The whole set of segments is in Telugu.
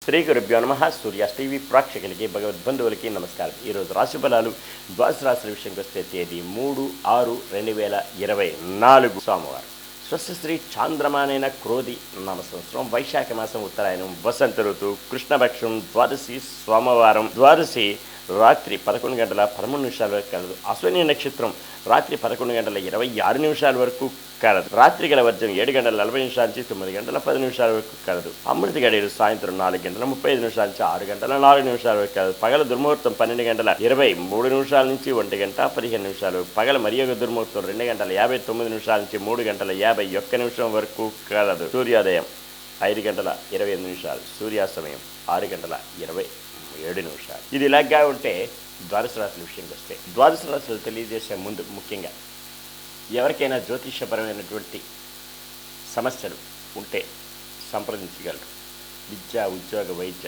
శ్రీ గురుభ్యో నమః. సూర్యాస్ టీవీ ప్రేక్షకులకి భగవద్బంధువులకి నమస్కారం. ఈరోజు రాశి ఫలాలు ద్వాదశ రాశుల విషయంకి వస్తే తేదీ 3/6/2024 సోమవారం. స్వస్తి శ్రీ చాంద్రమానైన క్రోధి నామ సంవత్సరం వైశాఖ మాసం ఉత్తరాయణం వసంత ఋతువు కృష్ణపక్షం ద్వాదశి సోమవారం. ద్వాదశి రాత్రి 11:13 వరకు కలదు. అశ్విని నక్షత్రం రాత్రి 11:26 వరకు కలదు. రాత్రి గల వర్జం 7:40 నుంచి 9:10 వరకు కలదు. అమృత గడియలు సాయంత్రం 4:35 నుంచి 6:04 వరకు కలదు. పగల దుర్ముహూర్తం 12:23 నుంచి 1:15 పగల మరియొక దుర్ముహూర్తం 2:59 నుంచి 3:51 వరకు కలదు. సూర్యోదయం 5:28 సూర్యాస్తమయం 6:27. ఇది ఇలాగా ఉంటే ద్వాదశ రాశుల విషయంకి వస్తే ద్వాదశ రాశులు తెలియజేసే ముందు ముఖ్యంగా ఎవరికైనా జ్యోతిషపరమైనటువంటి సమస్యలు ఉంటే సంప్రదించగలరు. విద్య, ఉద్యోగ, వైద్య,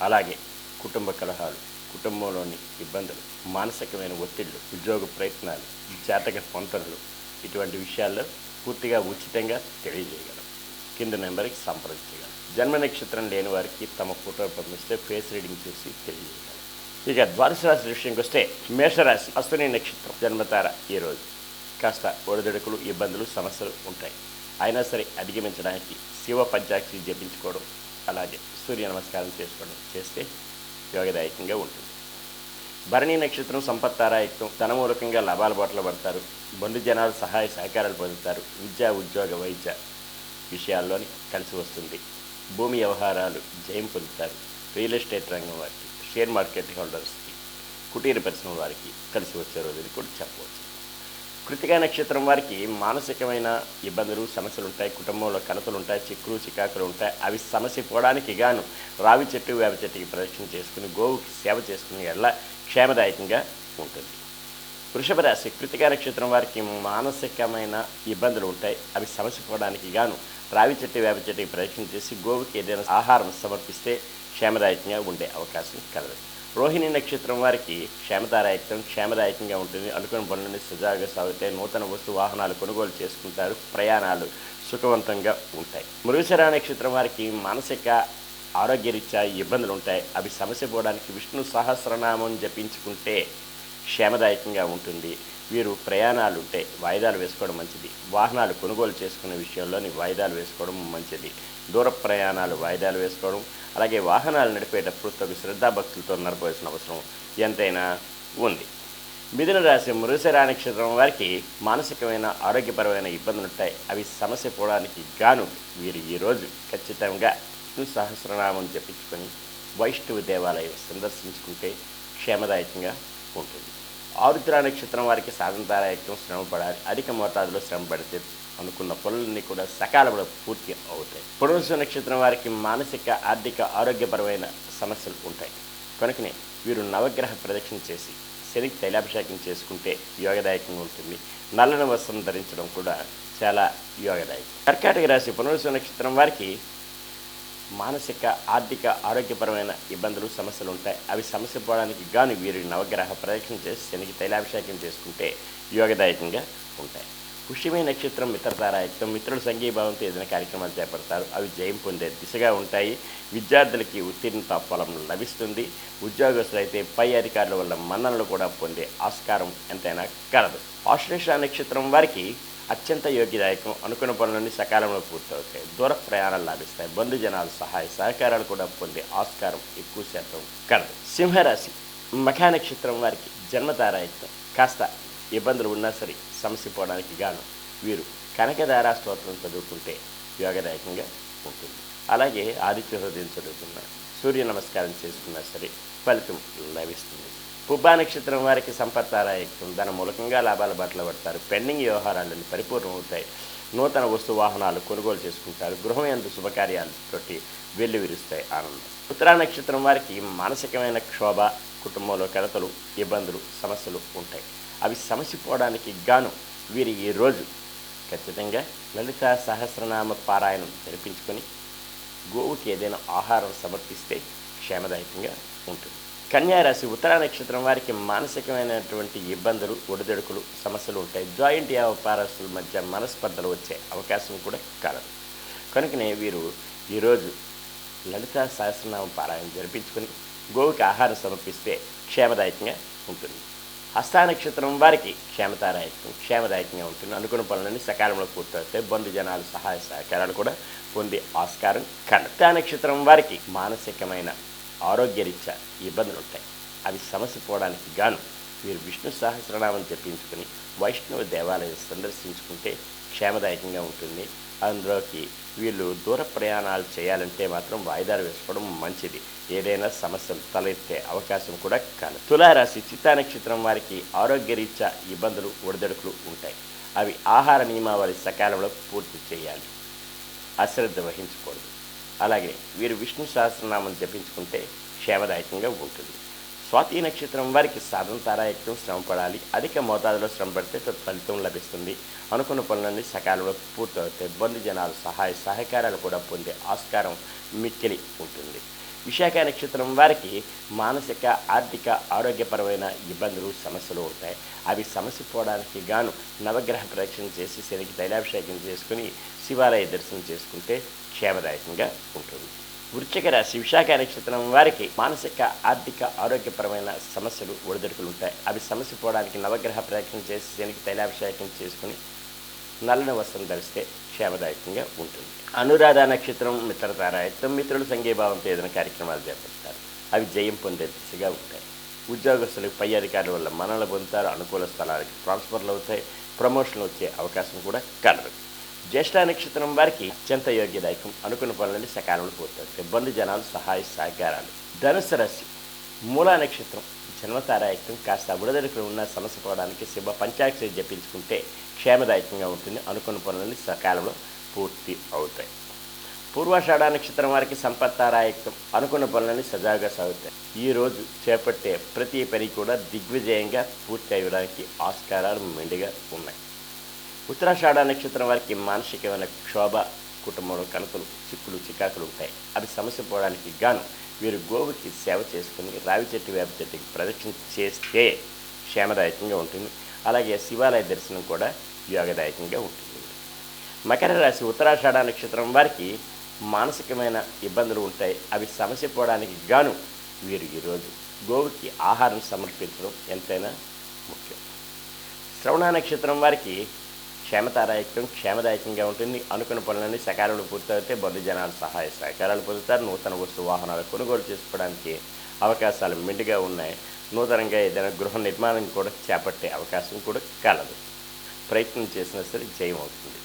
అలాగే కుటుంబ కలహాలు, కుటుంబంలోని ఇబ్బందులు, మానసికమైన ఒత్తిళ్లు, ఉద్యోగ ప్రయత్నాలు, జాతక పొంతనలు, ఇటువంటి విషయాల్లో పూర్తిగా ఉచితంగా తెలియజేయగలరు. కింద నెంబర్కి సంప్రదించగలరు. జన్మ నక్షత్రం లేని వారికి తమ ఫోటో పంపిస్తే ఫేస్ రీడింగ్ చేసి తెలియజేయగలరు. ఇక ద్వాదశ రాశి విషయంకి వస్తే మేషరాశి అశ్విని నక్షత్రం జన్మతార. ఈరోజు కాస్త ఒడిదుడుకులు, ఇబ్బందులు, సమస్యలు ఉంటాయి. అయినా సరే అధిగమించడానికి శివ పంచాక్షి జపించుకోవడం, అలాగే సూర్య నమస్కారం చేసుకోవడం చేస్తే యోగదాయకంగా ఉంటుంది. భరణి నక్షత్రం సంపత్తారాయుక్తం. ధనమూలకంగా లాభాల బాటలో పడతారు. బంధు జనాలు సహాయ సహకారాలు పొందుతారు. విద్య, ఉద్యోగ, వైద్య విషయాల్లోని కలిసి వస్తుంది. భూమి వ్యవహారాలు జయం పొందుతారు. రియల్ ఎస్టేట్ రంగం వారికి, షేర్ మార్కెట్ హోల్డర్స్కి, కుటీర పరిశ్రమ వారికి కలిసి వచ్చే రోజుని కూడా చెప్పవచ్చు. కృతికా నక్షత్రం వారికి మానసికమైన ఇబ్బందులు, సమస్యలు ఉంటాయి. కుటుంబంలో కలతలు ఉంటాయి. చిక్కులు చికాకులు ఉంటాయి. అవి సమస్య పోవడానికి గాను రావి చెట్టు, వేప చెట్టుకి ప్రదక్షిణ చేసుకుని గోవుకి సేవ చేసుకుని ఎల్ల క్షేమదాయకంగా ఉంటుంది. వృషభ రాశి కృతికా నక్షత్రం వారికి మానసికమైన ఇబ్బందులు ఉంటాయి. అవి సమస్య పోవడానికి గాను రావి చెట్టు, వేప చెట్టుకి ప్రదక్షిణ చేసి గోవుకి ఏదైనా ఆహారం సమర్పిస్తే క్షేమదాయకంగా ఉండే అవకాశం కలదు. రోహిణి నక్షత్రం వారికి క్షేమదాయకంగా ఉంటుంది. అనుకున్న పనులని సజావుగా సాగుతాయి. నూతన వస్తు వాహనాలు కొనుగోలు చేసుకుంటారు. ప్రయాణాలు సుఖవంతంగా ఉంటాయి. మృగశిర నక్షత్రం వారికి మానసిక ఆరోగ్యరీత్యా ఇబ్బందులు ఉంటాయి. అవి సమస్య పోవడానికి విష్ణు సహస్రనామం జపించుకుంటే క్షేమదాయకంగా ఉంటుంది. వీరు ప్రయాణాలు ఉంటే వాయిదాలు వేసుకోవడం మంచిది. వాహనాలు కొనుగోలు చేసుకునే విషయంలోని వాయిదాలు వేసుకోవడం మంచిది. దూర ప్రయాణాలు వాయిదాలు వేసుకోవడం, అలాగే వాహనాలు నడిపేటప్పుడు తగు శ్రద్ధాభక్తులతో నడపవలసిన అవసరం ఎంతైనా ఉంది. మిథున రాశి మృగశిర నక్షత్రం వారికి మానసికమైన ఆరోగ్యపరమైన ఇబ్బందులు ఉంటాయి. అవి సమస్య పోవడానికి గాను వీరు ఈరోజు ఖచ్చితంగా విష్ణు సహస్రనామం జపించుకొని వైష్ణవ దేవాలయం సందర్శించుకుంటే క్షేమదాయకంగా ఉంటుంది. ఆరుద్ర నక్షత్రం వారికి సాధనదాయకం. శ్రమ పడాలి. అధిక మోతాదులో శ్రమ పడితే అనుకున్న పనులన్నీ కూడా సకాలంలో పూర్తి అవుతాయి. పునర్వసు నక్షత్రం వారికి మానసిక, ఆర్థిక, ఆరోగ్యపరమైన సమస్యలు ఉంటాయి. కనుకనే వీరు నవగ్రహ ప్రదక్షిణ చేసి శనికి తైలాభిషేకం చేసుకుంటే యోగదాయకంగా ఉంటుంది. నల్లని వస్త్రం ధరించడం కూడా చాలా యోగదాయకం. కర్కాటక రాశి పునర్వసు నక్షత్రం వారికి మానసిక, ఆర్థిక, ఆరోగ్యపరమైన ఇబ్బందులు, సమస్యలు ఉంటాయి. అవి సమస్య పోవడానికి గాను వీరు నవగ్రహ ప్రదక్షిణ చేసి శనికి తైలాభిషేకం చేసుకుంటే యోగదాయకంగా ఉంటాయి. పుష్యమి నక్షత్రం మిత్రతారాయుక్తం. మిత్రుల సంఘీభావంతో ఏదైనా కార్యక్రమాలు చేపడతారు. అవి జయం పొందే దిశగా ఉంటాయి. విద్యార్థులకి ఉత్తీర్ణత ఫలం లభిస్తుంది. ఉద్యోగస్తులైతే పై అధికారుల వల్ల మన్ననలు కూడా పొందే ఆస్కారం ఎంతైనా కలదు. ఆశ్లేష నక్షత్రం వారికి అత్యంత యోగ్యదాయకం. అనుకున్న పనులన్నీ సకాలంలో పూర్తవుతాయి. దూర ప్రయాణాలు లాభిస్తాయి. బంధు జనాలు సహాయ సహకారాలు కూడా పొందే ఆస్కారం ఎక్కువ శాతం కలదు. సింహరాశి మఖా నక్షత్రం వారికి జన్మతారాయుక్తం. కాస్త ఇబ్బందులు ఉన్నా సరే సమస్య పోవడానికి గాను వీరు కనకదార స్తోత్రం చదువుకుంటే యోగదాయకంగా ఉంటుంది. అలాగే ఆదిత్య హృదయం చదువుకున్న, సూర్య నమస్కారం చేసుకున్నా సరే ఫలితం లభిస్తుంది. పుబ్బా నక్షత్రం వారికి సంపత్తారాయుక్తం. ధన మూలకంగా లాభాల బాటలో పడతారు. పెండింగ్ వ్యవహారాలన్నీ పరిపూర్ణమవుతాయి. నూతన వస్తు వాహనాలు కొనుగోలు చేసుకుంటారు. గృహం యందు శుభకార్యాలతోటి వెళ్లి విరుస్తాయి ఆనందం. ఉత్తరా నక్షత్రం వారికి మానసికమైన క్షోభ, కుటుంబంలో కలతలు, ఇబ్బందులు, సమస్యలు ఉంటాయి. అవి సమస్య పోవడానికి గాను వీరు ఈరోజు ఖచ్చితంగా లలిత సహస్రనామ పారాయణం జరిపించుకొని గోవుకి ఏదైనా ఆహారం సమర్పిస్తే క్షేమదాయకంగా ఉంటుంది. కన్యారాశి ఉత్తరా నక్షత్రం వారికి మానసికమైనటువంటి ఇబ్బందులు, ఒడిదొడుకులు, సమస్యలు ఉంటాయి. జాయింట్ వ్యాపారస్తుల మధ్య మనస్పర్ధలు వచ్చే అవకాశం కూడా కలదు. కనుకనే వీరు ఈరోజు లలితా సహస్రనామ పారాయణ జరిపించుకొని గోవుకి ఆహారం సమర్పిస్తే క్షేమదాయకంగా ఉంటుంది. హస్తా నక్షత్రం వారికి క్షేమదాయకంగా ఉంటుంది. అనుకున్న పనులన్నీ సకాలంలో పూర్తవుతాయి. బంధుజనాలు సహాయ సహకారాలు కూడా పొందే ఆస్కారం కలదు. హస్తా నక్షత్రం వారికి మానసికమైన ఆరోగ్యరీత్యా ఇబ్బందులు ఉంటాయి. అవి సమస్య పోవడానికి గాను వీరు విష్ణు సహస్రనామం జపించుకుని వైష్ణవ దేవాలయం సందర్శించుకుంటే క్షేమదాయకంగా ఉంటుంది. అందులోకి వీళ్ళు దూర ప్రయాణాలు చేయాలంటే మాత్రం వాయిదాలు వేసుకోవడం మంచిది. ఏదైనా సమస్యలు తలెత్తే అవకాశం కూడా కలదు. తులారాశి చిత్తా నక్షత్రం వారికి ఆరోగ్యరీత్యా ఇబ్బందులు ఒడిదొడుకులు ఉంటాయి. అవి ఆహార నియమావళి సకాలంలో పూర్తి చేయాలి. అశ్రద్ధ వహించకూడదు. అలాగే వీరు విష్ణు సహస్రనామం జపించుకుంటే క్షేమదాయకంగా ఉంటుంది. స్వాతి నక్షత్రం వారికి సాధన తారాయత్నం శ్రమ పడాలి. అధిక మోతాదులో శ్రమ పడితే ఫలితం లభిస్తుంది. అనుకున్న పనులన్నీ సకాలంలో పూర్తవుతాయి. బంధుజనాలు సహాయ సహకారాలు కూడా పొందే ఆస్కారం మిక్కిలి ఉంటుంది. విశాఖ నక్షత్రం వారికి మానసిక ఆర్థిక ఆరోగ్యపరమైన ఇబ్బందులు సమస్యలు ఉంటాయి. అవి సమస్య పోవడానికి గాను నవగ్రహ ప్రదక్షిణ చేసి శనికి తైలాభిషేకం చేసుకుని శివాలయ దర్శనం చేసుకుంటే క్షేమదాయకంగా ఉంటుంది. వృశ్చిక రాశి విశాఖ నక్షత్రం వారికి మానసిక ఆర్థిక ఆరోగ్యపరమైన సమస్యలు ఒడిదొడుకులు ఉంటాయి. అవి సమస్య పోవడానికి నవగ్రహ ప్రదక్షిణ చేసి శనికి తైలాభిషేకం చేసుకుని నల్లని వస్త్రం ధరిస్తే క్షేమదాయకంగా ఉంటుంది. అనురాధ నక్షత్రం మిత్రతారాయత్నం మిత్రులు సంఘీభావంతో ఏదైనా కార్యక్రమాలు చేపడతారు. అవి జయం పొందే దిశగా ఉంటాయి. ఉద్యోగస్తులకు పై అధికారుల వల్ల మన్ననలు పొందుతారు. అనుకూల స్థలాలకు ట్రాన్స్ఫర్లు అవుతాయి. ప్రమోషన్లు వచ్చే అవకాశం కూడా కలదు. జ్యేష్ఠ నక్షత్రం వారికి అత్యంత యోగ్యదాయకం. అనుకున్న పనులని సకాలంలో పూర్తవుతాయి. బంధుజనాలు సహాయ సహకారాలు. ధనుసు రాశి మూలా నక్షత్రం జన్మతారాయకం. కాస్త విడుదలకు ఉన్న సమస్య పోవడానికి శివ పంచాక్షరి జపించుకుంటే క్షేమదాయకంగా ఉంటుంది. అనుకున్న పనులని సకాలంలో పూర్తి అవుతాయి. పూర్వాషాఢ నక్షత్రం వారికి సంపత్తారాయకం. అనుకున్న పనులన్నీ సజావుగా సాగుతాయి. ఈరోజు చేపట్టే ప్రతి పని కూడా దిగ్విజయంగా పూర్తి అయ్యడానికి ఆస్కారాలు మెండుగా ఉన్నాయి. ఉత్తరాషాఢ నక్షత్రం వారికి మానసికమైన క్షోభ, కుటుంబంలో కనుకలు, చిక్కులు, చికాకులు ఉంటాయి. అవి సమస్య పోవడానికి గాను వీరు గోవుకి సేవ చేసుకుని రావి చెట్టు, వేప చెట్టుకి ప్రదక్షిణ చేస్తే క్షేమదాయకంగా ఉంటుంది. అలాగే శివాలయ దర్శనం కూడా యోగదాయకంగా ఉంటుంది. మకర రాశి ఉత్తరాషాఢ నక్షత్రం వారికి మానసికమైన ఇబ్బందులు ఉంటాయి. అవి సమస్య పోవడానికి గాను వీరు ఈరోజు గోవుకి ఆహారం సమర్పించడం ఎంతైనా ముఖ్యం. శ్రవణ నక్షత్రం వారికి క్షేమదాయకంగా ఉంటుంది. అనుకున్న పనులన్నీ సకాలంలో పూర్తయితే బంధుజనాలు సహాయ సహకారాలు పొందుతారు. నూతన వస్తు వాహనాలు కొనుగోలు చేసుకోవడానికి అవకాశాలు మెండుగా ఉన్నాయి. నూతనంగా ఏదైనా గృహ నిర్మాణం కూడా చేపట్టే అవకాశం కూడా కలదు. ప్రయత్నం చేసినా సరే జయం అవుతుంది.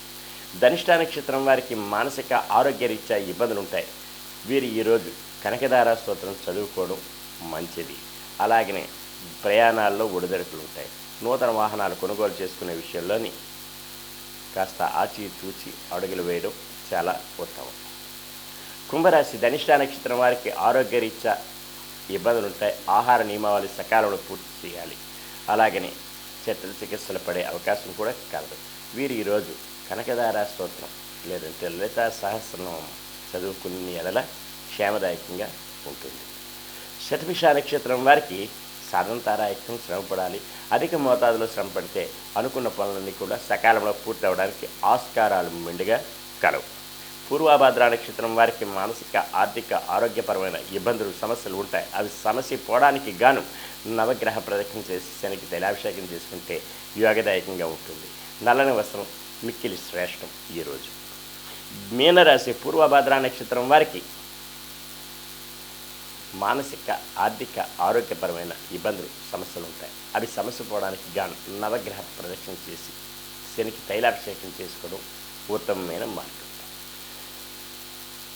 ధనిష్ట నక్షత్రం వారికి మానసిక ఆరోగ్యరీత్యా ఇబ్బందులు ఉంటాయి. వీరు ఈరోజు కనకదార స్తోత్రం చదువుకోవడం మంచిది. అలాగనే ప్రయాణాల్లో ఒడిదొడుకులు ఉంటాయి. నూతన వాహనాలు కొనుగోలు చేసుకునే విషయంలోని కాస్త ఆచితూచి అడుగులు వేయడం చాలా ఉత్తమం. కుంభరాశి ధనిష్ట నక్షత్రం వారికి ఆరోగ్యరీత్యా ఇబ్బందులు ఉంటాయి. ఆహార నియమావళి సకాలంలో పూర్తి చేయాలి. అలాగనే చెట్ల చికిత్సలు పడే అవకాశం కూడా కలదు. వీరు ఈరోజు కనకదార స్తోత్రం లేదంటే లలితా సహస్రనామం చదువుకునే ఎడల క్షేమదాయకంగా ఉంటుంది. శతభిష నక్షత్రం వారికి సాధన తారాయకం శ్రమపడాలి. అధిక మోతాదులో శ్రమ పడితే అనుకున్న పనులన్నీ కూడా సకాలంలో పూర్తి అవడానికి ఆస్కారాలు మెండుగా కలవు. పూర్వభాద్ర నక్షత్రం వారికి మానసిక ఆర్థిక ఆరోగ్యపరమైన ఇబ్బందులు సమస్యలు ఉంటాయి. అవి సమస్య పోవడానికి గాను నవగ్రహ ప్రదక్షిణ చేసి శనికి తైలాభిషేకం చేసుకుంటే యోగదాయకంగా ఉంటుంది. నల్లని వస్త్రం మిక్కిలి శ్రేష్టం. ఈరోజు మీనరాశి పూర్వభాద్ర నక్షత్రం వారికి మానసిక ఆర్థిక ఆరోగ్యపరమైన ఇబ్బందులు సమస్యలు ఉంటాయి. అవి సమస్య పోవడానికి గాను నవగ్రహ ప్రదక్షిణ చేసి శనికి తైలాభిషేకం చేసుకోవడం ఉత్తమమైన మార్గం.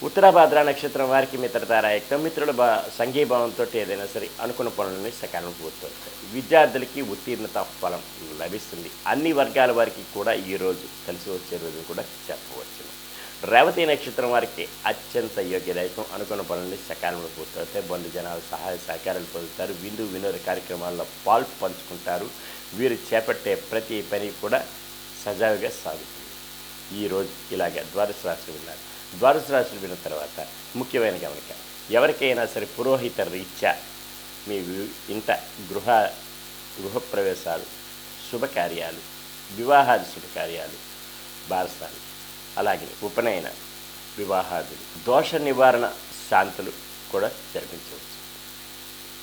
ఉత్తరాభాద్ర నక్షత్రం వారికి మిత్రతారాయకం. మిత్రుల సంఘీభావంతో ఏదైనా సరే అనుకున్న పనులని సకాలం పూర్తవుతాయి. విద్యార్థులకి ఉత్తీర్ణత ఫలం లభిస్తుంది. అన్ని వర్గాల వారికి కూడా ఈరోజు కలిసి వచ్చే రోజు కూడా చెప్పవచ్చును. రేవతి నక్షత్రం వారికి అత్యంత యోగ్యదాయకం. అనుకున్న పనులని సకాలంలో పూర్తవుతాయి. బంధుజనాలు సహాయ సహకారాలు పొందుతారు. వినోద కార్యక్రమాల్లో పాలు పంచుకుంటారు. వీరు చేపట్టే ప్రతి పని కూడా సజావుగా సాగుతుంది. ఈరోజు ఇలాగే ద్వాదశ రాశులు విన్నారు. ద్వాదశ రాశులు విన్న తర్వాత ముఖ్యమైన గమనిక, ఎవరికైనా సరే పురోహిత రీత్యా మీ ఇంట గృహప్రవేశాలు, శుభకార్యాలు, వివాహాది శుభకార్యాలు, బారసాలు, అలాగే ఉపనయన వివాహాదులు, దోష నివారణ శాంతులు కూడా జరిపించవచ్చు.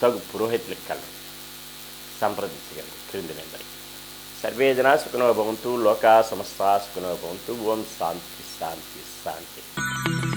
తగు పురోహితులకు కలరు సంప్రదించగలరు క్రింది నెంబర్. సర్వే జనా సుఖినో భవంతు, లోకా సమస్తా సుఖినో భవంతు. ఓం శాంతి శాంతి శాంతి.